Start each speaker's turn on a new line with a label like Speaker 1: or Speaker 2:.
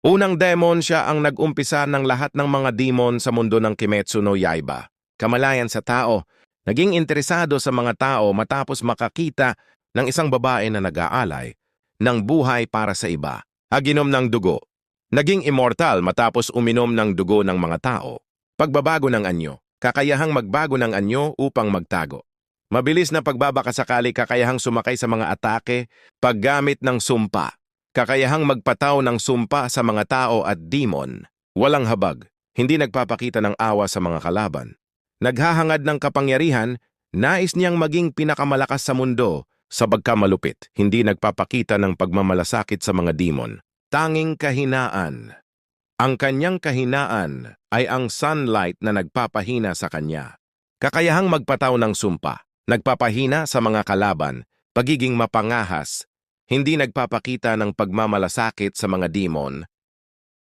Speaker 1: Unang demon, siya ang nag-umpisa ng lahat ng mga demon sa mundo ng Kimetsu no Yaiba. Kamalayan sa tao, naging interesado sa mga tao matapos makakita ng isang babae na nag-aalay ng buhay para sa iba. Aginom ng dugo. Naging immortal matapos uminom ng dugo ng mga tao. Pagbabago ng anyo. Kakayahang magbago ng anyo upang magtago. Mabilis na pagbabakasakali, kakayahang sumakay sa mga atake, paggamit ng sumpa. Kakayahang magpataw ng sumpa sa mga tao at demon. Walang habag, hindi nagpapakita ng awa sa mga kalaban. Naghahangad ng kapangyarihan, nais niyang maging pinakamalakas sa mundo sa pagkamalupit, hindi nagpapakita ng pagmamalasakit sa mga demon. Tanging kahinaan. Ang kanyang kahinaan ay ang sunlight na nagpapahina sa kanya. Kakayahang magpataw ng sumpa, nagpapahina sa mga kalaban, pagiging mapangahas, hindi nagpapakita ng pagmamalasakit sa mga demon,